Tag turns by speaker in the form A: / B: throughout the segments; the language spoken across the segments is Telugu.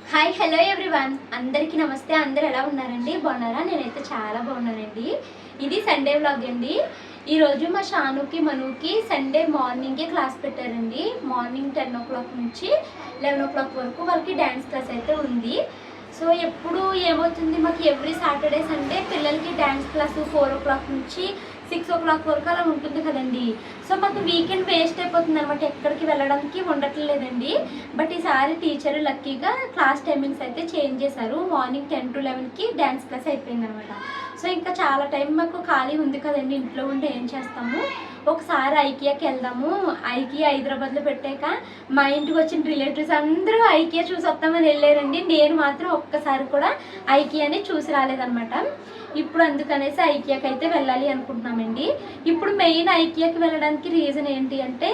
A: హాయ్ హలో ఎవ్రీవన్, అందరికీ నమస్తే. అందరు ఎలా ఉన్నారండి? బాగున్నారా? నేనైతే చాలా బాగున్నానండి. ఇది సండే వ్లాగ్ అండి. ఈరోజు మా షానుకి మనుకి సండే మార్నింగే క్లాస్ పెట్టారండి. మార్నింగ్ 10 o'clock నుంచి 11 o'clock వరకు వాళ్ళకి డ్యాన్స్ క్లాస్ అయితే ఉంది. సో ఎప్పుడు ఏమవుతుంది, మాకు ఎవ్రీ సాటర్డే సండే పిల్లలకి డ్యాన్స్ క్లాసు 4 o'clock నుంచి 6 o'clock వరకు అలా ఉంటుంది కదండి. సో మాకు వీకెండ్ వేస్ట్ అయిపోతుంది అనమాట, ఎక్కడికి వెళ్ళడానికి ఉండట్లేదండి. బట్ ఈసారి టీచర్ లక్కీగా క్లాస్ టైమింగ్స్ అయితే చేంజ్ చేశారు. మార్నింగ్ 10 to 11కి డ్యాన్స్ క్లాస్ అయిపోయింది అనమాట. సో ఇంకా చాలా టైం మాకు ఖాళీ ఉంది కదండి, ఇంట్లో ఉంటే ఏం చేస్తాము. ఒకసారి ఐకియాకి వెళ్దాము. ఐకియా హైదరాబాద్లో పెట్టాక మా ఇంటికి వచ్చిన రిలేటివ్స్ అందరూ ఐకియా చూసి వస్తామని వెళ్ళారండి. నేను మాత్రం ఒక్కసారి కూడా ఐకియాని చూసి రాలేదనమాట. ఇప్పుడు అందుకనేసి ఐకియాకి అయితే వెళ్ళాలి అనుకుంటున్నామండి. ఇప్పుడు మెయిన్ ఐకియాకి వెళ్ళడానికి రీజన్ ఏంటి అంటే,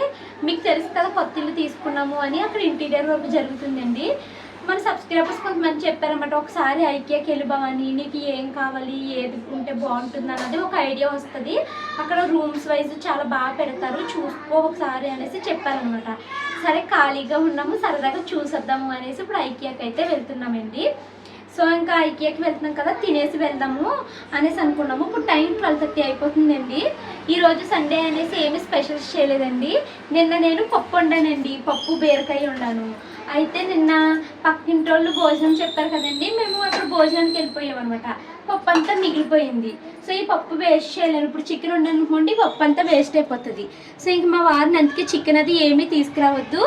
A: మీకు తెలుసు కదా కొత్త ఇల్లు తీసుకున్నాము అని, అక్కడ ఇంటీరియర్ వర్క్ జరుగుతుందండి. మన సబ్స్క్రైబర్స్ కొంతమంది చెప్పారన్నమాట, ఒకసారి ఐకియాకి వెళ్ళి భవాని నీకు ఏం కావాలి, ఏది ఉంటే బాగుంటుంది అన్నది ఒక ఐడియా వస్తుంది, అక్కడ రూమ్స్ వైజ్ చాలా బాగా పెడతారు, చూసుకో ఒకసారి అనేసి చెప్పారనమాట. సరే ఖాళీగా ఉన్నాము, సరదాగా చూసేద్దాము అనేసి ఇప్పుడు ఐకియాకి అయితే వెళ్తున్నామండి. సో ఇంకా ఐకియాకి వెళ్తున్నాం కదా, తినేసి వెళ్దాము అనేసి అనుకున్నాము. ఇప్పుడు టైం 12:30 అయిపోతుందండి. ఈరోజు సండే అనేసి ఏమి స్పెషల్స్ చేయలేదండి. నిన్న నేను పప్పు వండానండి, పప్పు బీరకాయ వండాను. అయితే నిన్న పక్కింటి వాళ్ళు భోజనం చెప్పారు కదండి, మేము అక్కడ భోజనానికి వెళ్ళిపోయాం అనమాట. పప్పు అంతా మిగిలిపోయింది. సో ఈ పప్పు వేస్ట్ చేయలేను. ఇప్పుడు చికెన్ వండనుకోండి, పప్పు అంతా వేస్ట్ అయిపోతుంది. సో ఇంక మా వారిని అందుకే చికెన్ అది ఏమీ తీసుకురావద్దు,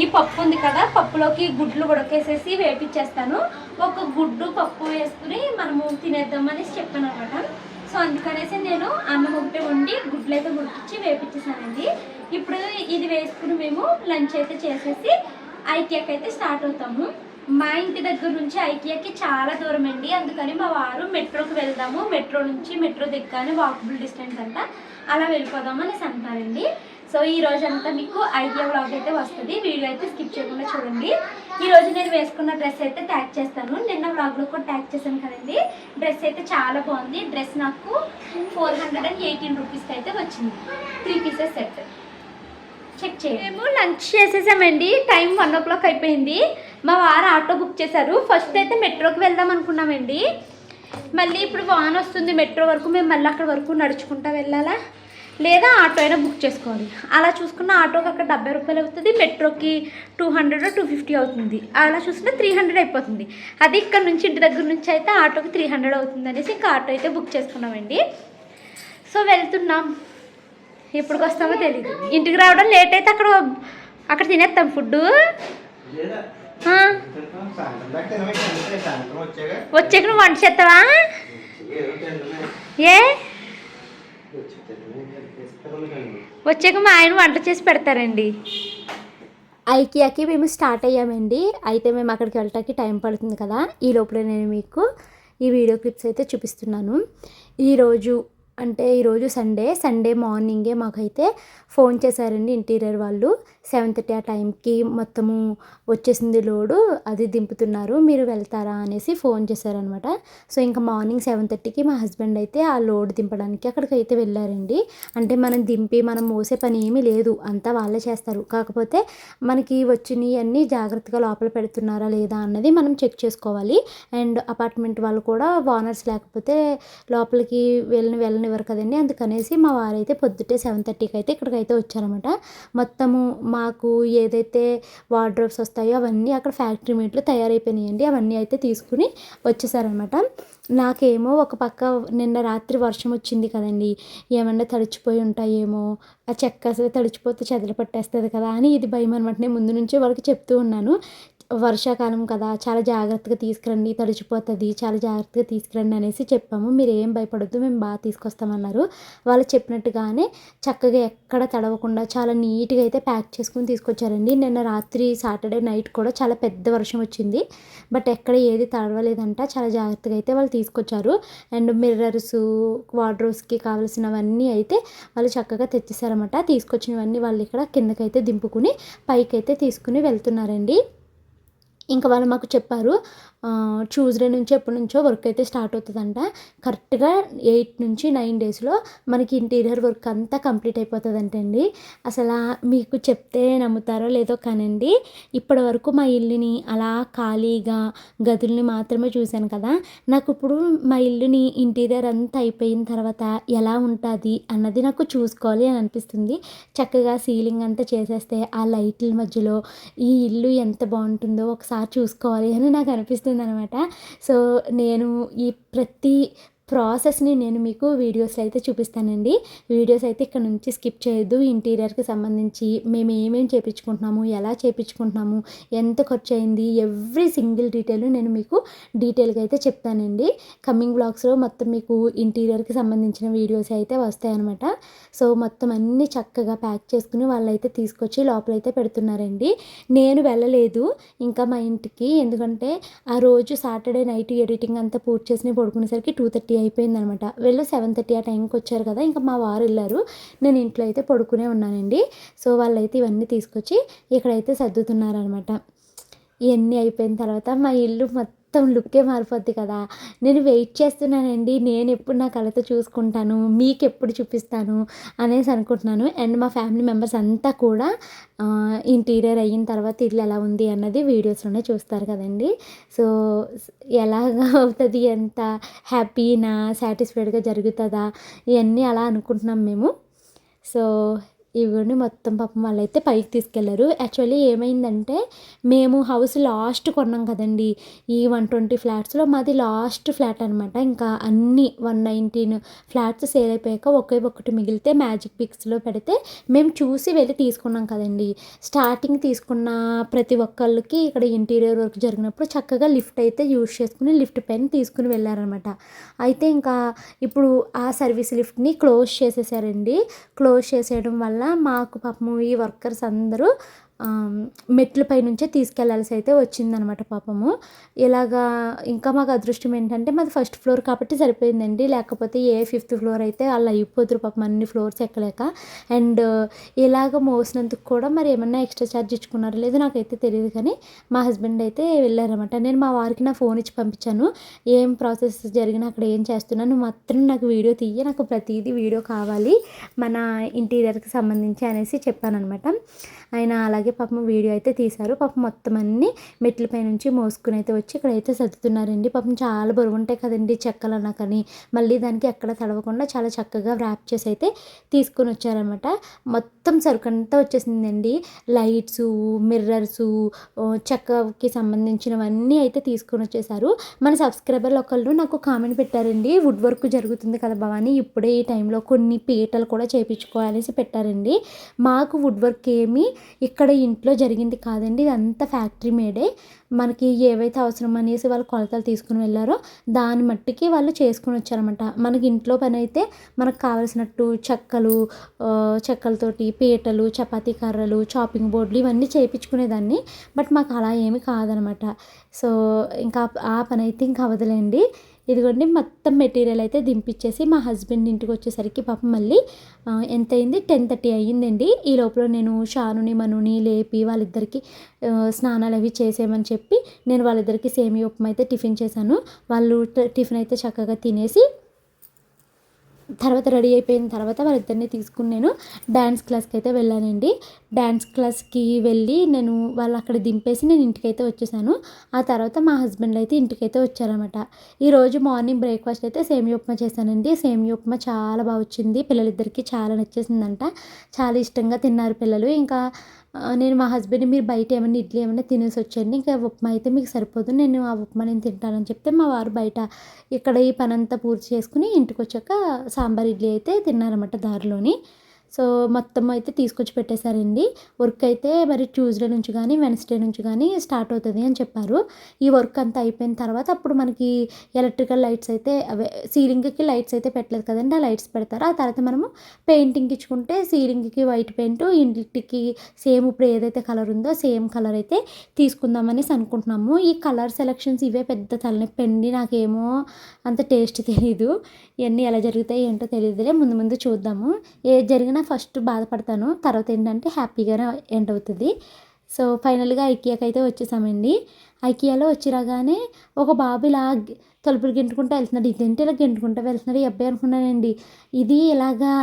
A: ఈ పప్పు ఉంది కదా పప్పులోకి గుడ్లు ఉడకేసేసి వేపించేస్తాను, ఒక గుడ్డు పప్పు వేసుకుని మనము తినేద్దాం అనేసి చెప్పాను అనమాట. సో అందుకనేసి నేను అన్నం ఒకటి వండి గుడ్లు అయితే ఉడికించి వేపించేసానండి. ఇప్పుడు ఇది వేసుకుని మేము లంచ్ అయితే చేసేసి ఐకియాకి అయితే స్టార్ట్ అవుతాము. మా ఇంటి దగ్గర నుంచి ఐకియాకి చాలా దూరం అండి, అందుకని మా వారు మెట్రోకి వెళ్దాము, మెట్రో నుంచి మెట్రో దిగ్గానే వాకబుల్ డిస్టెన్స్ అంట, అలా వెళ్ళిపోదాము అనేసి అంటారండి. సో ఈ రోజంతా మీకు ఐకియా వ్లాగ్ అయితే వస్తుంది, వీడియో అయితే స్కిప్ చేయకుండా చూడండి. ఈరోజు నేను వేసుకున్న డ్రెస్ అయితే ట్యాగ్ చేస్తాను, నిన్న వ్లాగ్లో కూడా ట్యాగ్ చేశాను కదండి. డ్రెస్ అయితే చాలా బాగుంది. డ్రెస్ నాకు 418 రూపీస్కి అయితే వచ్చింది, 3 pieces సెట్. చెక్ చేయండి. మేము లంచ్ చేసేసామండి, టైం 1 o'clock అయిపోయింది. మా వారు ఆటో బుక్ చేశారు. ఫస్ట్ అయితే మెట్రోకి వెళ్దాం అనుకున్నామండి, మళ్ళీ ఇప్పుడు వాన్ వస్తుంది మెట్రో వరకు, మేము మళ్ళీ అక్కడ వరకు నడుచుకుంటూ వెళ్ళాలా, లేదా ఆటో అయినా బుక్ చేసుకోవాలి. అలా చూసుకున్న ఆటోకి అక్కడ 70 రూపాయలు అవుతుంది, మెట్రోకి 200 250 అవుతుంది. అలా చూసుకుంటే 300 అయిపోతుంది. అది ఇక్కడ నుంచి ఇంటి దగ్గర నుంచి అయితే ఆటోకి 300 అవుతుంది అనేసి ఇంకా ఆటో అయితే బుక్ చేసుకున్నామండి. సో వెళ్తున్నాం, ఎప్పటికి వస్తామో తెలియదు. ఇంటికి రావడం లేట్ అయితే అక్కడ తినేస్తాం ఫుడ్. వచ్చాక నువ్వు వంట చేస్తావా? ఏ వచ్చాక మా ఆయన వంట చేసి పెడతారండి. ఐకియాకి మేము స్టార్ట్ అయ్యామండి. అయితే మేము అక్కడికి వెళ్ళటానికి టైం పడుతుంది కదా, ఈ లోపల నేను మీకు ఈ వీడియో క్లిప్స్ అయితే చూపిస్తున్నాను. ఈరోజు సండే మార్నింగే మాకైతే ఫోన్ చేశారండి ఇంటీరియర్ వాళ్ళు. 7:30 ఆ టైంకి మొత్తము వచ్చేసింది లోడు, అది దింపుతున్నారు, మీరు వెళ్తారా అనేసి ఫోన్ చేశారనమాట. సో ఇంకా మార్నింగ్ 7:30కి మా హస్బెండ్ అయితే ఆ లోడ్ దింపడానికి అక్కడికైతే వెళ్ళారండి. అంటే మనం మోసే పని ఏమీ లేదు, అంతా వాళ్ళే చేస్తారు. కాకపోతే మనకి వచ్చినవి అన్నీ జాగ్రత్తగా లోపల పెడుతున్నారా లేదా అన్నది మనం చెక్ చేసుకోవాలి. అండ్ అపార్ట్మెంట్ వాళ్ళు కూడా ఓనర్స్ లేకపోతే లోపలికి వెళ్ళనివ్వరు కదండి, అందుకనేసి మా వారైతే పొద్దుటే 7:30కి అయితే ఇక్కడికైతే వచ్చారనమాట. మొత్తము మాకు ఏదైతే వార్డ్రోబ్స్ వస్తాయో అవన్నీ అక్కడ ఫ్యాక్టరీ మీట్లు తయారైపోయినాయండి, అవన్నీ అయితే తీసుకుని వచ్చేసారనమాట. నాకేమో ఒక పక్క నిన్న రాత్రి వర్షం వచ్చింది కదండి, ఏమన్నా తడిచిపోయి ఉంటాయేమో, ఆ చెక్క అసలు తడిచిపోతే చెదలు పట్టేస్తుంది కదా అని ఇది భయం అనమాట. నేను ముందు నుంచే వాళ్ళకి చెప్తూ ఉన్నాను, వర్షాకాలం కదా చాలా జాగ్రత్తగా తీసుకురండి, తడిచిపోతుంది, చాలా జాగ్రత్తగా తీసుకురండి అనేసి చెప్పాము. మీరు ఏం భయపడద్దు, మేము బాగా తీసుకొస్తామన్నారు. వాళ్ళు చెప్పినట్టుగానే చక్కగా ఎక్కడ తడవకుండా చాలా నీట్గా అయితే ప్యాక్ చేసుకుని తీసుకొచ్చారండి. నిన్న రాత్రి సాటర్డే నైట్ కూడా చాలా పెద్ద వర్షం వచ్చింది, బట్ ఎక్కడ ఏది తడవలేదంట, చాలా జాగ్రత్తగా అయితే వాళ్ళు తీసుకొచ్చారు. అండ్ మిర్రర్స్, వార్డ్రోబ్స్కి కావాల్సినవన్నీ అయితే వాళ్ళు చక్కగా తెచ్చేసారన్నమాట. తీసుకొచ్చినవన్నీ వాళ్ళు ఇక్కడ కిందకైతే దింపుకుని పైకి అయితే తీసుకుని వెళ్తున్నారండి.
B: ఇంకా వాళ్ళు మాకు చెప్పారు ట్యూస్డే నుంచి ఎప్పటి నుంచో వర్క్ అయితే స్టార్ట్ అవుతుందంట. కరెక్ట్గా 8 నుంచి 9 డేస్లో మనకి ఇంటీరియర్ వర్క్ అంతా కంప్లీట్ అయిపోతుందంటండి. అసలు మీకు చెప్తే నమ్ముతారో లేదో కానండి, ఇప్పటి వరకు మా ఇల్లుని అలా ఖాళీగా గదుల్ని మాత్రమే చూశాను కదా. నాకు ఇప్పుడు మా ఇల్లుని ఇంటీరియర్ అంతా అయిపోయిన తర్వాత ఎలా ఉంటుంది అన్నది నాకు చూసుకోవాలి అని అనిపిస్తుంది. చక్కగా సీలింగ్ అంతా చేసేస్తే ఆ లైట్ల మధ్యలో ఈ ఇల్లు ఎంత బాగుంటుందో ఒకసారి చూసుకోవాలి అని నాకు అనిపిస్తుంది అనమాట. సో నేను ఈ ప్రతి ప్రాసెస్ని నేను మీకు వీడియోస్లో అయితే చూపిస్తానండి. వీడియోస్ అయితే ఇక్కడ నుంచి స్కిప్ చేయొద్దు. ఇంటీరియర్కి సంబంధించి మేము ఏమేమి చేయించుకుంటున్నాము, ఎలా చేయించుకుంటున్నాము, ఎంత ఖర్చు అయింది, ఎవ్రీ సింగిల్ డీటెయిల్ నేను మీకు డీటెయిల్గా అయితే చెప్తానండి. కమింగ్ బ్లాగ్స్లో మొత్తం మీకు ఇంటీరియర్కి సంబంధించిన వీడియోస్ అయితే వస్తాయన్నమాట. సో మొత్తం అన్నీ చక్కగా ప్యాక్ చేసుకుని వాళ్ళైతే తీసుకొచ్చి లోపలైతే పెడుతున్నారండి. నేను వెళ్ళలేదు ఇంకా మా ఇంటికి, ఎందుకంటే ఆ రోజు సాటర్డే నైట్ ఎడిటింగ్ అంతా పూర్తి చేసి పడుకునేసరికి 2:30 అయిపోయిందనమాట. వీళ్ళు 7:30 ఆ టైంకి వచ్చారు కదా, ఇంకా మా వారు వెళ్ళారు. నేను ఇంట్లో అయితే పడుకునే ఉన్నానండి. సో వాళ్ళైతే ఇవన్నీ తీసుకొచ్చి ఇక్కడైతే సర్దుతున్నారనమాట. ఇవన్నీ అయిపోయిన తర్వాత మా ఇల్లు మొత్తం లుక్కే మారిపోద్ది కదా. నేను వెయిట్ చేస్తున్నానండి, నేను ఎప్పుడు నా కళ్ళతో చూసుకుంటాను, మీకు ఎప్పుడు చూపిస్తాను అనేసి అనుకుంటున్నాను. అండ్ మా ఫ్యామిలీ మెంబర్స్ అంతా కూడా ఇంటీరియర్ అయిన తర్వాత ఇల్లు ఎలా ఉంది అన్నది వీడియోస్లోనే చూస్తారు కదండి. సో ఎలాగా అవుతుంది, ఎంత హ్యాపీనా, సాటిస్ఫైడ్గా జరుగుతుందా, ఇవన్నీ అలా అనుకుంటున్నాం మేము. సో ఇవన్నీ మొత్తం పాపం వాళ్ళైతే పైకి తీసుకెళ్లారు. యాక్చువల్లీ ఏమైందంటే మేము హౌస్ లాస్ట్ కొన్నాం కదండి, ఈ 120 ఫ్లాట్స్లో మాది లాస్ట్ ఫ్లాట్ అనమాట. ఇంకా అన్ని 119 ఫ్లాట్స్ సేల్ అయిపోయాక ఒకే ఒకటి మిగిలితే మ్యాజిక్ పిక్స్లో పెడితే మేము చూసి వెళ్ళి తీసుకున్నాం కదండి. స్టార్టింగ్ తీసుకున్న ప్రతి ఒక్కళ్ళకి ఇక్కడ ఇంటీరియర్ వర్క్ జరిగినప్పుడు చక్కగా లిఫ్ట్ అయితే యూజ్ చేసుకుని లిఫ్ట్ పైన తీసుకుని వెళ్ళారనమాట. అయితే ఇంకా ఇప్పుడు ఆ సర్వీస్ లిఫ్ట్ని క్లోజ్ చేసేసారండి. క్లోజ్ చేసేయడం వల్ల మాకు పాపము ఈ వర్కర్స్ అందరూ మెట్లపై నుంచే తీసుకెళ్లాల్సి అయితే వచ్చిందనమాట పాపము. ఇలాగా ఇంకా మాకు అదృష్టం ఏంటంటే మాది ఫస్ట్ ఫ్లోర్ కాబట్టి సరిపోయిందండి. లేకపోతే ఏ 5th ఫ్లోర్ అయితే వాళ్ళు అయిపోతురు పాపం అన్ని ఫ్లోర్స్ ఎక్కలేక. అండ్ ఇలాగ మోసినందుకు కూడా మరి ఏమన్నా ఎక్స్ట్రా ఛార్జ్ ఇచ్చుకున్నారో లేదో నాకైతే తెలియదు, కానీ మా హస్బెండ్ అయితే వెళ్ళారనమాట. నేను మా వారికి నా ఫోన్ ఇచ్చి పంపించాను, ఏం ప్రాసెస్ జరిగినా అక్కడ ఏం చేస్తున్నాను మాత్రం నాకు వీడియో తీయ, నాకు ప్రతిదీ వీడియో కావాలి మన ఇంటీరియర్కి సంబంధించి అనేసి చెప్పానమాట. ఆయన అలాగే పాపం వీడియో అయితే తీశారు. పాపం మొత్తం అన్నీ మెట్లపై నుంచి మోసుకుని అయితే వచ్చి ఇక్కడైతే సర్దుతున్నారండి. పాపం చాలా బరువు ఉంటాయి కదండి చెక్కలు అన్నా, కానీ మళ్ళీ దానికి ఎక్కడ తడవకుండా చాలా చక్కగా ర్యాప్ చేసి అయితే తీసుకొని వచ్చారనమాట. మొత్తం సరుకు అంతా వచ్చేసిందండి. లైట్సు, మిర్రర్సు, చెక్కకి సంబంధించినవన్నీ అయితే తీసుకొని వచ్చేసారు. మన సబ్స్క్రైబర్లు ఒకళ్ళు నాకు కామెంట్ పెట్టారండి, వుడ్ వర్క్ జరుగుతుంది కదా భవాని, ఇప్పుడే ఈ టైంలో కొన్ని పీటలు కూడా చేయించుకోవాలనేసి పెట్టారండి. మాకు వుడ్ వర్క్ ఏమి ఇక్కడ ఇంట్లో జరిగింది కాదండి, ఇదంతా ఫ్యాక్టరీ మేడే. మనకి ఏవైతే అవసరం అనేసి వాళ్ళు కొలతలు తీసుకుని వెళ్ళారో దాని మట్టికి వాళ్ళు చేసుకుని వచ్చారన్నమాట. మనకి ఇంట్లో పని అయితే మనకు కావలసినట్టు చెక్కలతోటి పీటలు, చపాతీ కర్రలు, చాపింగ్ బోర్డులు ఇవన్నీ చేయించుకునేదాన్ని. బట్ మాకు అలా ఏమి కాదనమాట. సో ఇంకా ఆ పని అయితే ఇంకా అవదలేండి. ఇదిగోండి మొత్తం మెటీరియల్ అయితే దింపిచ్చేసి మా హస్బెండ్ ఇంటికి వచ్చేసరికి పాపం మళ్ళీ ఎంత అయింది, 10:30 అయ్యిందండి. ఈ లోపల నేను షానుని మనుని లేపి వాళ్ళిద్దరికి స్నానాలు అవి చేసేయమని చెప్పి నేను వాళ్ళిద్దరికి సేమియా ఉప్మా అయితే టిఫిన్ చేశాను. వాళ్ళు టిఫిన్ అయితే చక్కగా తినేసి తర్వాత రెడీ అయిపోయిన తర్వాత వాళ్ళిద్దరిని తీసుకుని నేను డ్యాన్స్ క్లాస్కి అయితే వెళ్ళానండి. డ్యాన్స్ క్లాస్కి వెళ్ళి నేను వాళ్ళు అక్కడ దింపేసి నేను ఇంటికైతే వచ్చేసాను. ఆ తర్వాత మా హస్బెండ్ అయితే ఇంటికైతే వచ్చారనమాట. ఈరోజు మార్నింగ్ బ్రేక్ఫాస్ట్ అయితే సేమియా ఉప్మా చేశానండి. సేమియా ఉప్మా చాలా బాగా వచ్చింది, పిల్లలిద్దరికీ చాలా నచ్చేసిందంట, చాలా ఇష్టంగా తిన్నారు పిల్లలు. ఇంకా నేను మా హస్బెండ్ మీరు బయట ఏమన్నా ఇడ్లీ ఏమన్నా తినేసి వచ్చండి, ఇంకా ఉప్మా అయితే మీకు సరిపోదు, నేను ఆ ఉప్మా నేను తింటానని చెప్తే మా వారు బయట ఇక్కడ ఈ పని అంతా పూర్తి చేసుకుని ఇంటికి వచ్చాక సాంబార్ ఇడ్లీ అయితే తిన్నారన్నమాట దారిలోని. సో మొత్తం అయితే తీసుకొచ్చి పెట్టేశారండి. వర్క్ అయితే మరి ట్యూస్డే నుంచి కానీ వెన్స్డే నుంచి కానీ స్టార్ట్ అవుతుంది అని చెప్పారు. ఈ వర్క్ అంతా అయిపోయిన తర్వాత అప్పుడు మనకి ఎలక్ట్రికల్ లైట్స్ అయితే అవే సీలింగ్కి లైట్స్ అయితే పెట్టలేదు కదండి, ఆ లైట్స్ పెడతారు. ఆ తర్వాత మనము పెయింటింగ్ ఇచ్చుకుంటే సీలింగ్కి వైట్ పెయింట్, ఇంటికి సేమ్ ఇప్పుడు ఏదైతే కలర్ ఉందో సేమ్ కలర్ అయితే తీసుకుందామనేసి అనుకుంటున్నాము. ఈ కలర్ సెలెక్షన్స్ ఇవే పెద్ద తలనొప్పి అండి, నాకేమో అంత టేస్ట్ తెలీదు. ఇవన్నీ ఎలా జరుగుతాయి ఏంటో తెలియదులే, ముందు ముందు చూద్దాము. ఏది జరిగినా ఫస్ట్ బాధపడతాను, తర్వాత ఏంటంటే హ్యాపీగానే ఎండ్ అవుతుంది. సో ఫైనల్గా ఐకియాకి అయితే వచ్చేసామండి. ఐకియాలో వచ్చి రాగానే ఒక బాబు ఇలా తలుపులు గెంటుకుంటూ వెళ్తున్నాడు. ఇదేంటి ఇలా గెంటుకుంటూ వెళ్తున్నాడు ఈ అబ్బాయి అనుకున్నానండి. ఇది ఇలాగా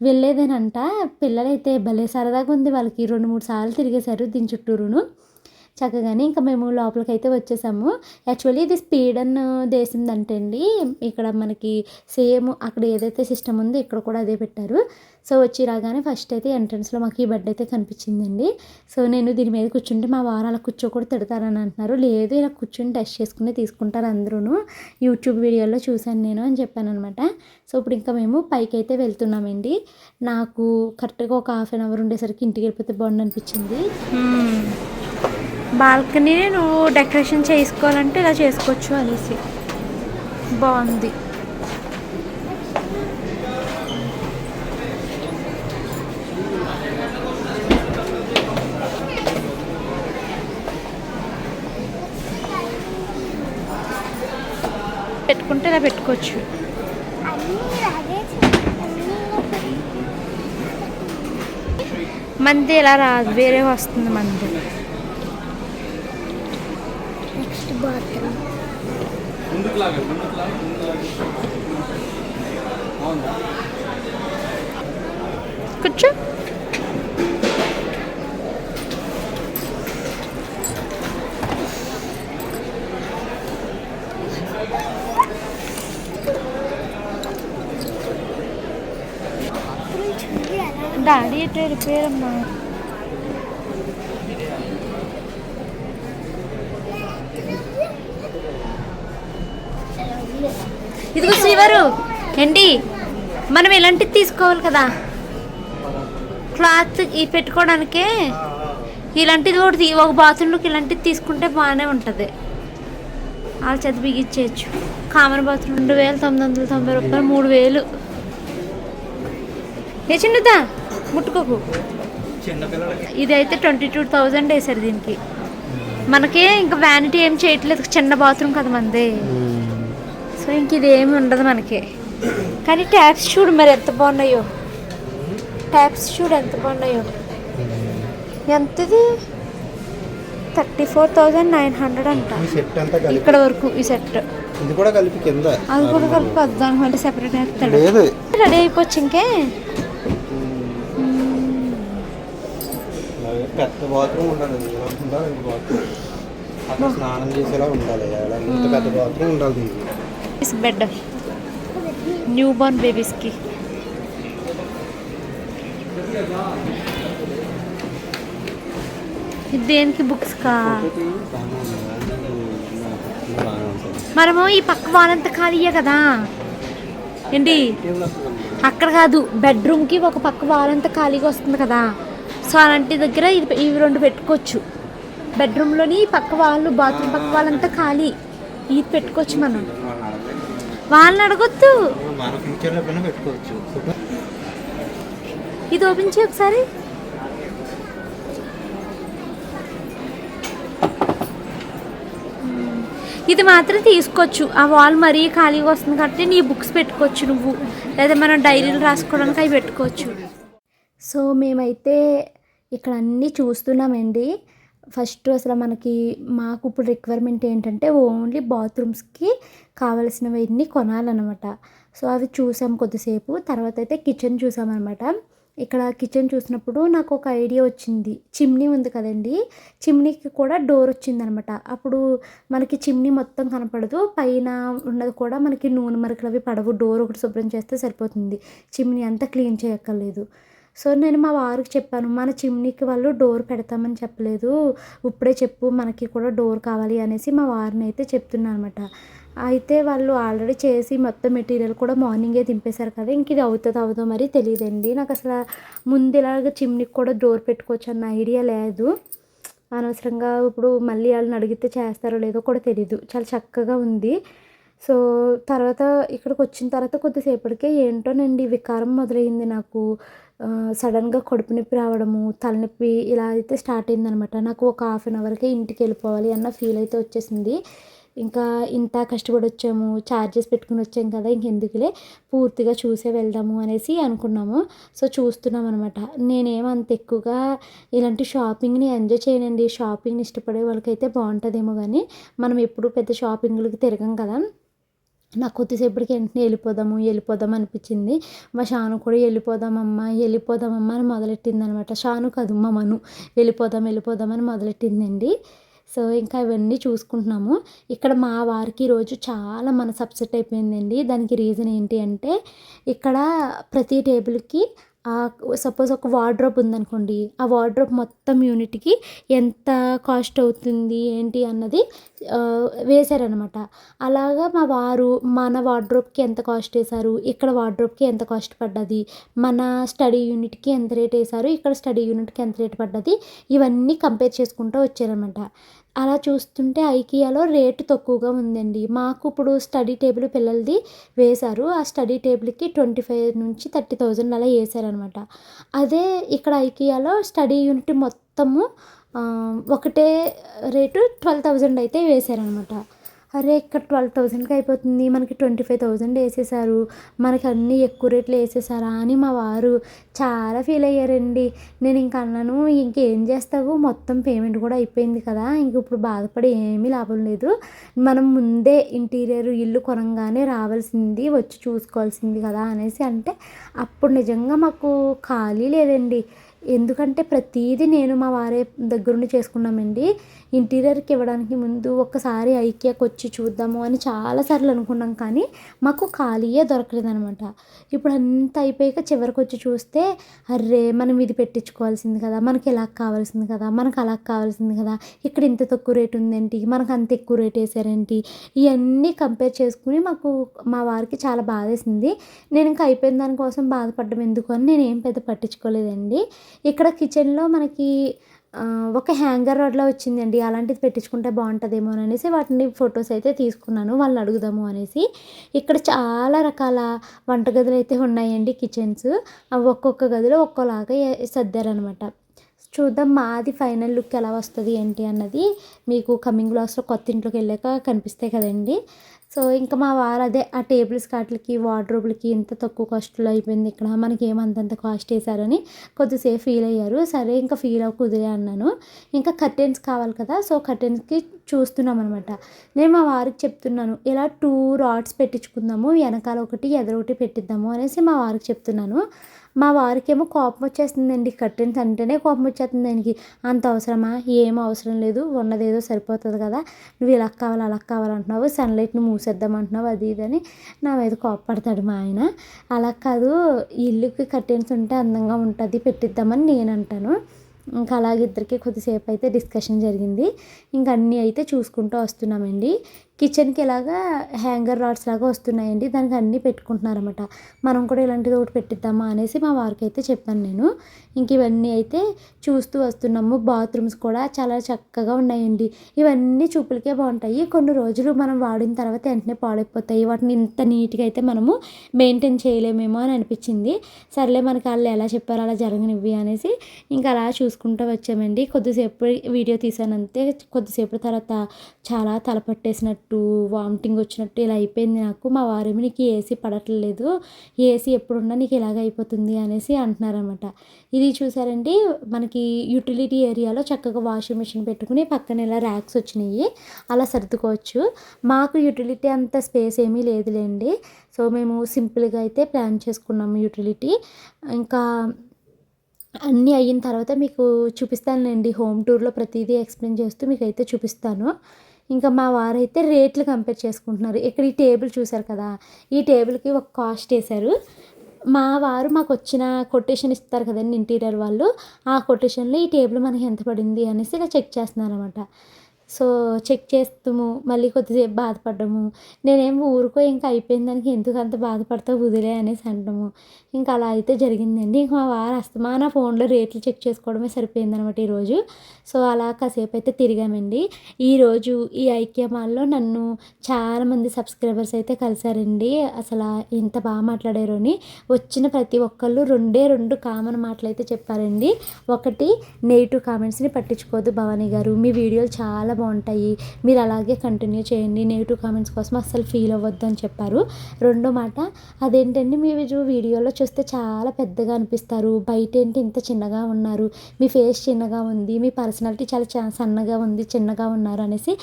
B: వెళ్ళేదేనంట. పిల్లలైతే భలే సరదాగా ఉంది వాళ్ళకి. 2-3 సార్లు తిరిగేశారు దీని చుట్టూరును. చక్కగానే ఇంకా మేము లోపలికైతే వచ్చేసాము. యాక్చువల్లీ ఇది స్వీడన్ దేశందంటండి. ఇక్కడ మనకి సేమ్ అక్కడ ఏదైతే సిస్టమ్ ఉందో ఇక్కడ కూడా అదే పెట్టారు. సో వచ్చి రాగానే ఫస్ట్ అయితే ఎంట్రన్స్లో మాకు ఈ బెడ్ అయితే కనిపించిందండి. సో నేను దీని మీద కూర్చుంటే మా వారు అలా కూర్చోకూడదు తిడతారని అంటున్నారు. లేదు ఇలా కూర్చొని టెస్ట్ చేసుకుని తీసుకుంటారు అందరూ, యూట్యూబ్ వీడియోలో చూశాను నేను అని చెప్పాను అనమాట. సో ఇప్పుడు ఇంకా మేము పైకి అయితే వెళ్తున్నామండి. నాకు కరెక్ట్గా ఒక 1/2 అవర్ ఉండేసరికి ఇంటికి వెళ్ళిపోతే బాగుండు అనిపించింది. బాల్కనీ నువ్వు డెకరేషన్ చేసుకోవాలంటే ఇలా చేసుకోవచ్చు అనేసి బాగుంది. పెట్టుకుంటే ఇలా పెట్టుకోవచ్చు. మంది ఇలా రాదు, వేరే వస్తుంది మంది. నెక్స్ట్ బాత్రూమ్ కూర్చో. డాడీ ఎటు వెళ్ళిపోయారమ్మా. ఇదిగో శ్రీవారు ఏంటి మనం ఇలాంటివి తీసుకోవాలి కదా క్లాత్ ఈ పెట్టుకోవడానికే. ఇలాంటిది ఒకటి ఒక బాత్రూంలోకి ఇలాంటిది తీసుకుంటే బాగానే ఉంటుంది. వాళ్ళ చేత బిగించేయచ్చు. కామన్ బాత్రూమ్ 2,990 రూపాయలు, 3,000. ఏ చిన్నదా ముట్టుకోకు. ఇదైతే 22,000 వేసారు దీనికి. మనకి ఇంకా వ్యానిటీ ఏం చేయట్లేదు, చిన్న బాత్రూమ్ కదా మనది. సో ఇంక ఇది ఏమి ఉండదు మనకి. కానీ ట్యాప్స్ చూడు మరి ఎంత బాగున్నాయో. ట్యాప్స్ చూడు ఎంత బాగున్నాయో. ఎంతది 34,900 అంట ఇక్కడ వరకు ఈ సెట్.
C: ఇది కూడా కలిపి కింద
B: అది కూడా కలిపి దానికి మళ్ళీ సెపరేట్ వేస్తాడు. రెడీ అయిపోవచ్చు ఇంకే.
C: పెద్ద బాత్రూమ్ ఉండాలి, అక్కడ స్నానం చేసేలా ఉండాలి. ఇంత పెద్ద బాత్రూమ్ ఉండాలి దీనికి.
B: బెడ్ న్యూ బోర్న్ బేబీస్కి. దేనికి బుక్స్ కా మనము ఈ పక్క వాళ్ళంతా ఖాళీయే కదా ఏంటి. అక్కడ కాదు, బెడ్రూమ్కి ఒక పక్క వాళ్ళంతా ఖాళీగా వస్తుంది కదా. సో అలాంటి దగ్గర ఇవి 2 పెట్టుకోవచ్చు. బెడ్రూమ్లోని పక్క వాళ్ళు బాత్రూమ్ పక్క వాళ్ళంతా ఖాళీ, ఇది పెట్టుకోవచ్చు. మనం వాళ్ళని అడగొద్దు. ఇది ఓపెన్ చేయి ఒకసారి. ఇది మాత్రం తీసుకోవచ్చు. ఆ వాల్ మరీ ఖాళీగా వస్తుంది కాబట్టి నీ బుక్స్ పెట్టుకోవచ్చు నువ్వు, లేదా మనం డైరీలు రాసుకోవడానికి అవి పెట్టుకోవచ్చు. సో మేమైతే ఇక్కడ అన్నీ చూస్తున్నామండి. ఫస్ట్ అసలు మాకు ఇప్పుడు రిక్వైర్మెంట్ ఏంటంటే ఓన్లీ బాత్రూమ్స్కి కావలసినవన్నీ కొనాలన్నమాట. సో అవి చూసాం కొద్దిసేపు. తర్వాత అయితే కిచెన్ చూసామన్నమాట. ఇక్కడ కిచెన్ చూసినప్పుడు నాకు ఒక ఐడియా వచ్చింది. చిమ్నీ ఉంది కదండి, చిమ్నీకి కూడా డోర్ వచ్చిందనమాట. అప్పుడు మనకి చిమ్నీ మొత్తం కనపడదు, పైన ఉన్నది కూడా మనకి నూనె మరకలు అవి పడవు. డోర్ ఒకటి శుభ్రం చేస్తే సరిపోతుంది, చిమ్నీ అంతా క్లీన్ చేయక్కర్లేదు. సో నేను మా వారికి చెప్పాను, మన చిమ్నీకి వాళ్ళు డోర్ పెడతామని చెప్పలేదు, ఇప్పుడే చెప్పు మనకి కూడా డోర్ కావాలి అనేసి మా వారిని అయితే చెప్తున్నాను అనమాట. అయితే వాళ్ళు ఆల్రెడీ చేసి మొత్తం మెటీరియల్ కూడా మార్నింగే దింపేశారు కదా. ఇంక ఇది అవుతుందో మరి తెలియదండి. నాకు అసలు ముందు ఇలాగ చిమ్నీకి కూడా డోర్ పెట్టుకోవచ్చు అన్న ఐడియా లేదు. అనవసరంగా ఇప్పుడు మళ్ళీ వాళ్ళని అడిగితే చేస్తారో లేదో కూడా తెలీదు. చాలా చక్కగా ఉంది. సో తర్వాత ఇక్కడికి వచ్చిన తర్వాత కొద్దిసేపటికే ఏంటోనండి వికారం మొదలైంది నాకు. సడన్గా కడుపు నొప్పి రావడము, తలనొప్పి ఇలా అయితే స్టార్ట్ అయిందనమాట. నాకు ఒక 1/2 అవర్కే ఇంటికి వెళ్ళిపోవాలి అన్న ఫీల్ అయితే వచ్చేసింది. ఇంకా ఇంత కష్టపడి వచ్చాము, ఛార్జెస్ పెట్టుకుని వచ్చాం కదా, ఇంకెందుకులే పూర్తిగా చూసే వెళ్దాము అనేసి అనుకున్నాము. సో చూస్తున్నాం అనమాట. నేనేమంత ఎక్కువగా ఇలాంటి షాపింగ్ని ఎంజాయ్ చేయనండి. షాపింగ్ని ఇష్టపడే వాళ్ళకైతే బాగుంటుందేమో కానీ మనం ఎప్పుడు పెద్ద షాపింగ్లకి తిరగం కదా. నాకు కొద్దిసేపటికి వెంటనే వెళ్ళిపోదాం అనిపించింది. మా షాను కూడా వెళ్ళిపోదామమ్మా అని మొదలెట్టింది అనమాట. షాను కాదు, మా మను వెళ్ళిపోదాం అని మొదలెట్టిందండి. సో ఇంకా ఇవన్నీ చూసుకుంటున్నాము. ఇక్కడ మా వారికి ఈరోజు చాలా మనసు అప్సెట్ అయిపోయిందండి. దానికి రీజన్ ఏంటి అంటే, ఇక్కడ ప్రతి టేబుల్కి సపోజ్ ఒక వార్డ్రోబ్ ఉందనుకోండి, ఆ వార్డ్రోబ్ మొత్తం యూనిట్కి ఎంత కాస్ట్ అవుతుంది ఏంటి అన్నది వేశారనమాట. అలాగా మా వారు మన వార్డ్రోబ్కి ఎంత కాస్ట్ వేశారు, ఇక్కడ వార్డ్రోబ్కి ఎంత కాస్ట్ పడ్డది, మన స్టడీ యూనిట్కి ఎంత రేట్ వేశారు, ఇక్కడ స్టడీ యూనిట్కి ఎంత రేట్ పడ్డది, ఇవన్నీ కంపేర్ చేసుకుంటూ వచ్చారనమాట. అలా చూస్తుంటే ఐకియాలో రేటు తక్కువగా ఉందండి. మాకు ఇప్పుడు స్టడీ టేబుల్ పిల్లలది వేశారు. ఆ స్టడీ టేబుల్కి 25,000 నుంచి 30,000 అలా వేశారనమాట. అదే ఇక్కడ ఐకియాలో స్టడీ యూనిట్ మొత్తము ఒకటే రేటు 12,000 అయితే వేశారనమాట. అరే ఇక్కడ 12,000కి అయిపోతుంది, మనకి 25,000 వేసేసారు, మనకి అన్నీ ఎక్కువ రేట్లు వేసేసారా అని మా వారు చాలా ఫీల్ అయ్యారండి. నేను ఇంక అన్నాను, ఇంకేం చేస్తావు, మొత్తం పేమెంట్ కూడా అయిపోయింది కదా, ఇంక ఇప్పుడు బాధపడి ఏమీ లాభం లేదు. మనం ముందే ఇంటీరియర్ ఇల్లు కొనంగానే రావాల్సింది, వచ్చి చూసుకోవాల్సింది కదా అనేసి అంటే, అప్పుడు నిజంగా మాకు ఖాళీ లేదండి. ఎందుకంటే ప్రతీది నేను మా వారి దగ్గరుండి చేసుకున్నామండి. ఇంటీరియర్కి ఇవ్వడానికి ముందు ఒక్కసారి ఐకియాకి వచ్చి చూద్దాము అని చాలాసార్లు అనుకున్నాం, కానీ మాకు ఖాళీయే దొరకలేదనమాట. ఇప్పుడు అంతా అయిపోయాక చివరికి వచ్చి చూస్తే, అర్రే మనం ఇది పెట్టించుకోవాల్సింది కదా, మనకి ఇలా కావాల్సింది కదా, మనకు అలా కావాల్సింది కదా, ఇక్కడ ఇంత తక్కువ రేటు ఉందేంటి, మనకు అంత ఎక్కువ రేట్ వేసారేంటి, ఇవన్నీ కంపేర్ చేసుకుని మాకు మా వారికి చాలా బాధేసింది. నేను ఇంకా అయిపోయిన దానికోసం బాధపడడం ఎందుకు అని నేనేం పెద్ద పట్టించుకోలేదండి. ఇక్కడ కిచెన్లో మనకి ఒక హ్యాంగర్ రాడ్లా వచ్చిందండి. అలాంటిది పెట్టించుకుంటే బాగుంటుందేమో అనేసి వాటిని ఫొటోస్ అయితే తీసుకున్నాను, వాళ్ళని అడుగుదాము అనేసి. ఇక్కడ చాలా రకాల వంటగదులు అయితే ఉన్నాయండి, కిచెన్స్. అవి ఒక్కొక్క గదిలో ఒక్కోలాగా సర్దారనమాట. చూద్దాం మాది ఫైనల్ లుక్ ఎలా వస్తుంది ఏంటి అన్నది మీకు కమింగ్ బ్లాగ్స్లో కొత్త ఇంట్లోకి వెళ్ళాక కనిపిస్తాయి కదండి. సో ఇంకా మా వారు అదే ఆ టేబుల్స్ వాటికి వార్డ్రోబ్లకి ఇంత తక్కువ కాస్ట్లో అయిపోయింది, ఇక్కడ మనకి ఏమంతంత కాస్ట్ వేశారని కొద్దిసేపు ఫీల్ అయ్యారు. సరే ఇంకా ఫీల్ కుదిరే అన్నాను. ఇంకా కర్టెన్స్ కావాలి కదా, సో కర్టెన్స్కి చూస్తున్నాం అనమాట. నేను మా వారికి చెప్తున్నాను, ఇలా 2 రాడ్స్ పెట్టించుకుందాము, వెనకాల ఒకటి ఎదురు ఒకటి పెట్టిద్దాము అనేసి మా వారికి చెప్తున్నాను. మా వారికేమో కోపం వచ్చేస్తుందండి. కర్టెన్స్ అంటేనే కోపం వచ్చేస్తుంది ఆయనకి. అంత అవసరమా, ఏం అవసరం లేదు, ఉన్నదేదో సరిపోతుంది కదా, నువ్వు ఇలా కావాలి అలా కావాలంటున్నావు, సన్లైట్ని మూసేద్దామంటున్నావు, అది ఇది అని నా మీద కోపపడతాడు మా ఆయన. అలా కాదు, ఇల్లుకి కర్టెన్స్ ఉంటే అందంగా ఉంటుంది, పెట్టిద్దామని నేను అంటాను. ఇంకా అలాగే ఇద్దరికి కొద్దిసేపు అయితే డిస్కషన్ జరిగింది. ఇంక అన్నీ అయితే చూసుకుంటూ వస్తున్నామండి. కిచెన్కి ఇలాగా హ్యాంగర్ రాడ్స్ లాగా వస్తున్నాయండి, దానికి అన్నీ పెట్టుకుంటున్నారన్నమాట. మనం కూడా ఇలాంటిది ఒకటి పెట్టిద్దామా అనేసి మా వారికి అయితే చెప్పాను నేను. ఇంక ఇవన్నీ అయితే చూస్తూ వస్తున్నాము. బాత్రూమ్స్ కూడా చాలా చక్కగా ఉన్నాయండి. ఇవన్నీ చూపులకే బాగుంటాయి, కొన్ని రోజులు మనం వాడిన తర్వాత వెంటనే పాడైపోతాయి. వాటిని ఇంత నీట్గా అయితే మనము మెయింటైన్ చేయలేమేమో అని అనిపించింది. సర్లే మనకి వాళ్ళు ఎలా చెప్పారో అలా జరగనివ్వి అనేసి ఇంకా అలా చూసుకుంటూ వచ్చామండి. కొద్దిసేపు వీడియో తీసానంతే. కొద్దిసేపు తర్వాత చాలా తలపట్టేసినట్టు, వామిటింగ్ వచ్చినట్టు ఇలా అయిపోయింది నాకు. మా వారేమో నీకు ఏసీ పడట్లేదు, ఏసీ ఎప్పుడున్నా నీకు ఇలాగ అయిపోతుంది అనేసి అంటున్నారనమాట. ఇది చూసారండి, మనకి యూటిలిటీ ఏరియాలో చక్కగా వాషింగ్ మిషన్ పెట్టుకుని పక్కన ఇలా ర్యాక్స్ వచ్చినాయి, అలా సర్దుకోవచ్చు. మాకు యూటిలిటీ అంత స్పేస్ ఏమీ లేదులేండి. సో మేము సింపుల్గా అయితే ప్లాన్ చేసుకున్నాము యూటిలిటీ. ఇంకా అన్నీ అయిన తర్వాత మీకు చూపిస్తానులేండి, హోమ్ టూర్లో ప్రతిదీ ఎక్స్ప్లెయిన్ చేస్తూ మీకు అయితే చూపిస్తాను. ఇంకా మా వారైతే రేట్లు కంపేర్ చేసుకుంటున్నారు. ఇక్కడ ఈ టేబుల్ చూసారు కదా, ఈ టేబుల్కి ఒక కాస్ట్ వేశారు. మా వారు మాకు వచ్చిన కొటేషన్ ఇస్తారు కదండి ఇంటీరియర్ వాళ్ళు, ఆ కొటేషన్లో ఈ టేబుల్ మనకి ఎంత పడింది అనేసి ఇలా చెక్ చేస్తున్నారు అనమాట. సో చెక్ చేస్తాము, మళ్ళీ కొద్దిసేపు బాధపడ్డాము. నేనేమో ఊరుకో ఇంకా అయిపోయిన దానికి ఎందుకు అంత బాధపడతావు వదిలే అనేసి అంటాము. ఇంకా అలా అయితే జరిగిందండి. ఇంకా మా వారు అస్తమాన ఫోన్లో రేట్లు చెక్ చేసుకోవడమే సరిపోయిందనమాట ఈరోజు. సో అలా కాసేపు అయితే తిరిగామండి. ఈరోజు ఈ ఐకియా మాల్లో నన్ను చాలామంది సబ్స్క్రైబర్స్ అయితే కలిసారండి. అసలు ఎంత బాగా మాట్లాడారో అని. వచ్చిన ప్రతి ఒక్కళ్ళు 2 కామన్ మాటలు అయితే చెప్పారండి. ఒకటి, నెగిటివ్ కామెంట్స్ని పట్టించుకోవద్దు భవానీ గారు, మీ వీడియోలు చాలా బాగుంటాయి, మీరు అలాగే కంటిన్యూ చేయండి, నెగిటివ్ కామెంట్స్ కోసం అస్సలు ఫీల్ అవ్వద్దు అని చెప్పారు. రెండో మాట అదేంటంటే మీరు వీడియోలో చూస్తే చాలా పెద్దగా అనిపిస్తారు, బయట ఏంటి ఇంత చిన్నగా ఉన్నారు, మీ ఫేస్ చిన్నగా ఉంది, మీ పర్సనాలిటీ చాలా సన్నగా ఉంది, చిన్నగా ఉన్నారు అనేసి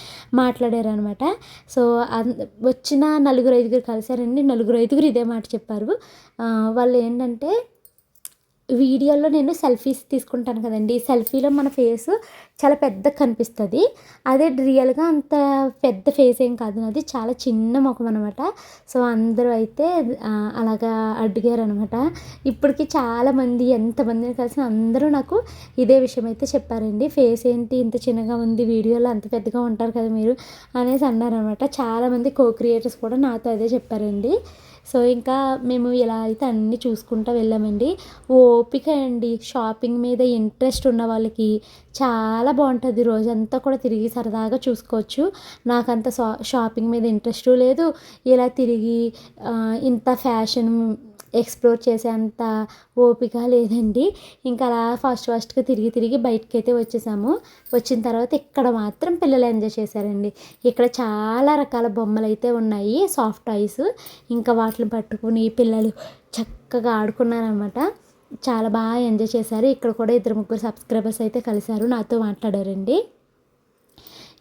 B: మాట్లాడారు అనమాట. సో వచ్చిన 4-5 కలిసారండి. 4-5 ఇదే మాట చెప్పారు. వాళ్ళు ఏంటంటే వీడియోలో నేను సెల్ఫీస్ తీసుకుంటాను కదండి, సెల్ఫీలో మన ఫేస్ చాలా పెద్దగా కనిపిస్తుంది. అదే రియల్గా అంత పెద్ద ఫేస్ ఏం కాదు, నాది చాలా చిన్న ముఖం అనమాట. సో అందరూ అయితే అలాగా అడిగారు అనమాట. ఇప్పటికి చాలామంది ఎంతమందిని కలిసిన అందరూ నాకు ఇదే విషయం అయితే చెప్పారండి, ఫేస్ ఏంటి ఇంత చిన్నగా ఉంది, వీడియోలో అంత పెద్దగా ఉంటారు కదా మీరు అనేసి అన్నారనమాట. చాలామంది క్రియేటర్స్ కూడా నాతో అదే చెప్పారండి. సో ఇంకా మేము ఇలా అయితే అన్నీ చూసుకుంటూ వెళ్ళామండి. ఓపిక అండి, షాపింగ్ మీద ఇంట్రెస్ట్ ఉన్న వాళ్ళకి చాలా బాగుంటుంది, రోజంతా కూడా తిరిగి సరదాగా చూసుకోవచ్చు. నాకంత షాపింగ్ మీద ఇంట్రెస్ట్ లేదు, ఇలా తిరిగి ఇంత ఫ్యాషన్ ఎక్స్ప్లోర్ చేసేంత ఓపిక లేదండి. ఇంకా అలా ఫాస్ట్గా తిరిగి బయటకి అయితే వచ్చేసాము. వచ్చిన తర్వాత ఇక్కడ మాత్రం పిల్లలు ఎంజాయ్ చేశారండి. ఇక్కడ చాలా రకాల బొమ్మలు అయితే ఉన్నాయి, సాఫ్ట్ టాయ్స్. ఇంకా వాటిని పట్టుకుని పిల్లలు చక్కగా ఆడుకున్నారనమాట. చాలా బాగా ఎంజాయ్ చేశారు. ఇక్కడ కూడా 2-3 సబ్స్క్రైబర్స్ అయితే కలిశారు, నాతో మాట్లాడారండి.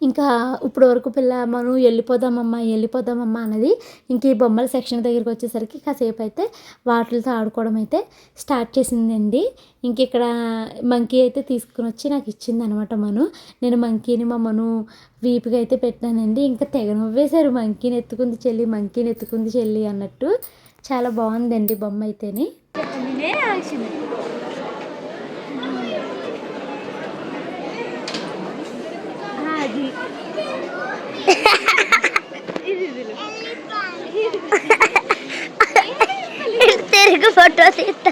B: ఇంకా ఇప్పుడు వరకు మనం వెళ్ళిపోదామమ్మా అన్నది ఇంక ఈ బొమ్మల సెక్షన్ దగ్గరికి వచ్చేసరికి కాసేపు అయితే వాటితో ఆడుకోవడం అయితే స్టార్ట్ చేసిందండి. ఇంక ఇక్కడ మంకీ అయితే తీసుకుని వచ్చి నాకు ఇచ్చింది అనమాట. నేను మంకీని మా వీపుగా అయితే పెట్టానండి. ఇంకా తెగ నవ్వేశారు, మంకీని ఎత్తుకుంది చెల్లి అన్నట్టు. చాలా బాగుందండి బొమ్మ అయితేని.
D: తిరిగి ఫోటో తీస్తా,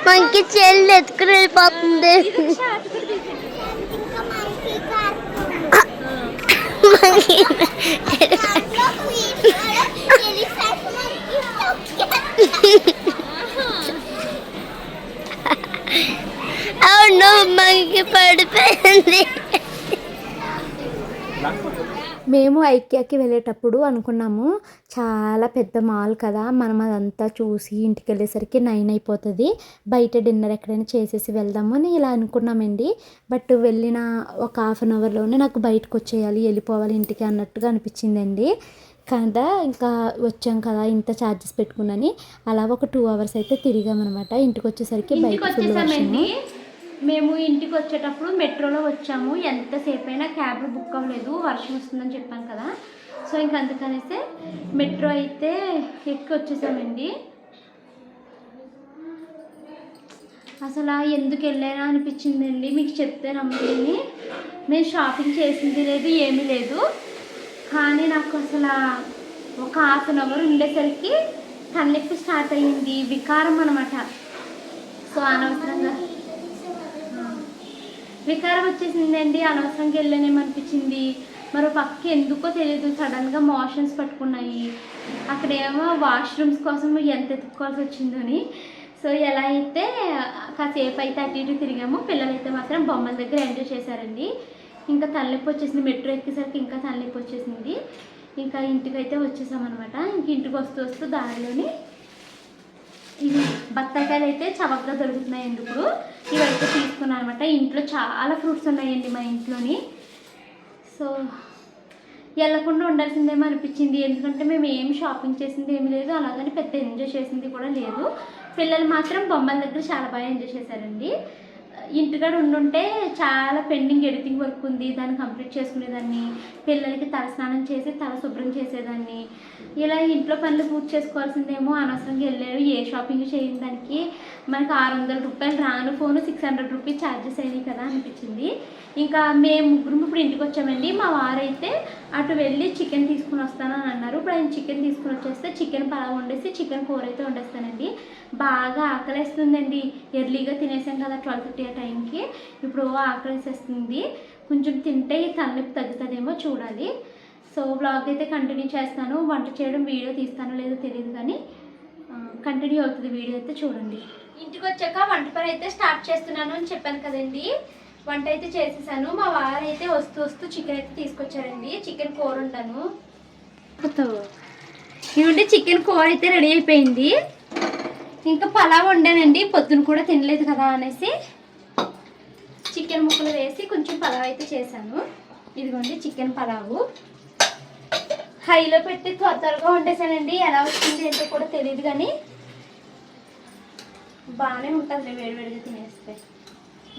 D: మంకి చెల్లి ఎత్తుకుని వెళ్ళిపోతుంది. అవును, మంకి పడిపోయింది.
B: మేము ఐకియాకి వెళ్ళేటప్పుడు అనుకున్నాము, చాలా పెద్ద మాల్ కదా, మనం అదంతా చూసి ఇంటికి వెళ్ళేసరికి 9 అయిపోతుంది, బయట డిన్నర్ ఎక్కడైనా చేసేసి వెళ్దాము అని ఇలా అనుకున్నామండి. బట్ వెళ్ళిన ఒక 1/2 అవర్లోనే నాకు బయటకు వెళ్ళిపోవాలి ఇంటికి అన్నట్టుగా అనిపించిందండి. కదా ఇంకా వచ్చాం కదా, ఇంత ఛార్జెస్ పెట్టుకున్నాని అలా ఒక 2 అవర్స్ అయితే తిరిగామన్నమాట. ఇంటికి వచ్చేసరికి బయట ఫుల్ వర్షము.
A: మేము ఇంటికి వచ్చేటప్పుడు మెట్రోలో వచ్చాము, ఎంతసేపు అయినా క్యాబ్ బుక్ అవ్వలేదు, వర్షం వస్తుందని చెప్పాను కదా. సో ఇంక అందుకనేసి మెట్రో అయితే ఎక్కి వచ్చేసామండి. అసలు ఎందుకు వెళ్ళానా అనిపించిందండి, మీకు చెప్తే నమ్మలేని. నేను షాపింగ్ చేసింది లేదు, ఏమీ లేదు, కానీ నాకు అసలు ఒక 1/2 అవర్ ఉండేసరికి తలనొప్పి స్టార్ట్ అయ్యింది, వికారం అనమాట. సో అనవసరంగా వికారం వచ్చేసిందండి, అనవసరంగా వెళ్ళానేమనిపించింది. మరో పక్క ఎందుకో తెలియదు, సడన్గా మోషన్స్ పట్టుకున్నాయి. అక్కడేమో వాష్రూమ్స్ కోసం ఎంత ఎత్తుక్కోవాల్సి వచ్చిందని. సో ఎలా అయితే కాసేపు అయితే అటు ఇటు తిరిగాము. పిల్లలైతే మాత్రం బొమ్మల దగ్గర ఎంజాయ్ చేశారండి. ఇంకా తలనొప్పి వచ్చేసింది, మెట్రో ఎక్కేసరికి ఇంకా తలనొప్పి వచ్చేసింది. ఇంకా ఇంటికైతే వచ్చేసామన్నమాట. ఇంక ఇంటికి వస్తూ దారిలోని ఇవి బత్తాకాయలు అయితే చవకగా దొరుకుతున్నాయండి ఇప్పుడు, ఇవైతే తీసుకున్నాను అనమాట. ఇంట్లో చాలా ఫ్రూట్స్ ఉన్నాయండి మా ఇంట్లోని. సో వెళ్ళకుండా ఉండాల్సిందేమో అనిపించింది, ఎందుకంటే మేము ఏమి షాపింగ్ చేసింది ఏమి లేదు, అలాగని పెద్ద ఎంజాయ్ చేసింది కూడా లేదు. పిల్లలు మాత్రం బొమ్మల దగ్గర చాలా బాగా ఎంజాయ్ చేశారండి. ఇంటికాడ ఉండుంటే చాలా పెండింగ్ ఎడిటింగ్ వర్క్ ఉంది, దాన్ని కంప్లీట్ చేసుకునేదాన్ని, పిల్లలకి తలస్నానం చేసి తల శుభ్రం చేసేదాన్ని. ఇలా ఇంట్లో పనులు పూర్తి చేసుకోవాల్సిందేమో, అనవసరంగా వెళ్ళారు. ఏ షాపింగ్ చేయని దానికి మనకు 600 రూపాయలు రాను ఫోను 600 రూపీస్ ఛార్జెస్ అయినాయి కదా అనిపించింది. ఇంకా మేము ముగ్గురు ఇప్పుడు ఇంటికి వచ్చామండి. మా వారైతే అటు వెళ్ళి చికెన్ తీసుకుని వస్తానని అన్నారు. ఇప్పుడు ఆయన చికెన్ తీసుకుని వచ్చేస్తే చికెన్ పలావ్ వండేసి చికెన్ కూర అయితే వండేస్తానండి. బాగా ఆకలేస్తుందండి, ఎర్లీగా తినేసాం కదా 12:30 ఆ టైంకి, ఇప్పుడు ఆకలేసేస్తుంది. కొంచెం తింటే ఈ తలనొప్పి తగ్గుతుందేమో చూడాలి. సో బ్లాగ్ అయితే కంటిన్యూ చేస్తాను, వంట చేయడం వీడియో తీస్తానో లేదో తెలియదు, కానీ కంటిన్యూ అవుతుంది వీడియో అయితే చూడండి. ఇంటికి వచ్చాక వంట పని అయితే స్టార్ట్ చేస్తున్నాను అని చెప్పాను కదండి. వంట అయితే చేసేసాను. మా వారు అయితే వస్తూ వస్తూ చికెన్ అయితే తీసుకొచ్చారండి. చికెన్ కూర వండాను. ఇవ్వండి చికెన్ కూర అయితే రెడీ అయిపోయింది. ఇంకా పలావ్ వండానండి, పొద్దున కూడా తినలేదు కదా అనేసి చికెన్ ముక్కలు వేసి కొంచెం పలావ్ అయితే చేశాను. ఇదిగోండి చికెన్ పలావు హైలో పెట్టి త్వరగా వండేసానండి. ఎలా వచ్చింది అంటే కూడా తెలియదు కానీ బాగానే ఉంటుంది వేడివేడిగా తినేస్తే.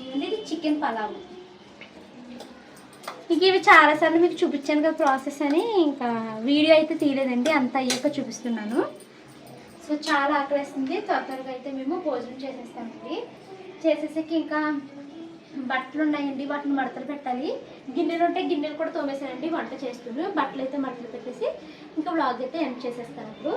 A: ఇవన్నీ ఇది చికెన్ పలావు. ఇంక ఇవి చాలాసార్లు మీకు చూపించాను కదా ప్రాసెస్ అని, ఇంకా వీడియో అయితే తీయలేదండి, అంత అయ్యాక చూపిస్తున్నాను. సో చాలా ఆకలిస్తుంది. త్వరగా అయితే మేము భోజనం చేసేస్తామండి. చేసేసాక ఇంకా బట్టలు ఉన్నాయండి, వాటిని మడతలు పెట్టాలి. గిన్నెలు ఉంటే గిన్నెలు కూడా తోమేసానండి వంట చేస్తున్నాను. బట్టలు అయితే మడతలు పెట్టేసి ఇంకా వ్లాగ్ అయితే ఎండ్ చేసేస్తాను. అప్పుడు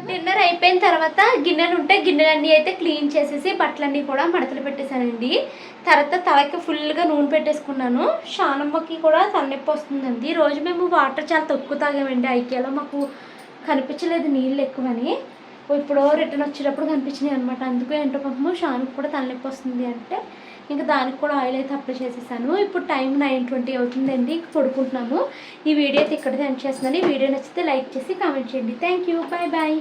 A: డిన్నర్ అయిపోయిన తర్వాత గిన్నెలు ఉంటే గిన్నెలన్నీ అయితే క్లీన్ చేసేసి బట్టలన్నీ కూడా మడతలు పెట్టేశానండి. తర్వాత తలకి ఫుల్గా నూనె పెట్టేసుకున్నాను. షానమ్మకి కూడా తలనొప్పి వస్తుందండి. రోజు మేము వాటర్ చాలా తక్కువ తాగామండి. ఐకేలో మాకు కనిపించలేదు నీళ్ళు ఎక్కువని, ఇప్పుడు రిటర్న్ వచ్చేటప్పుడు కనిపించినాయి అనమాట. అందుకు ఏంటో పాపము షానుకు కూడా తలనొప్పి వస్తుంది అంటే ఇంకా దానికి కూడా ఆయిల్ అయితే అప్లై చేసేసాను. ఇప్పుడు టైం 9:20 అవుతుందండి. ఇంక పడుకుంటున్నాము. ఈ వీడియో అయితే ఇక్కడితో ఎండ్ చేస్తున్నాను. ఈ వీడియో నచ్చితే లైక్ చేసి కామెంట్ చేయండి. Thank you, bye bye.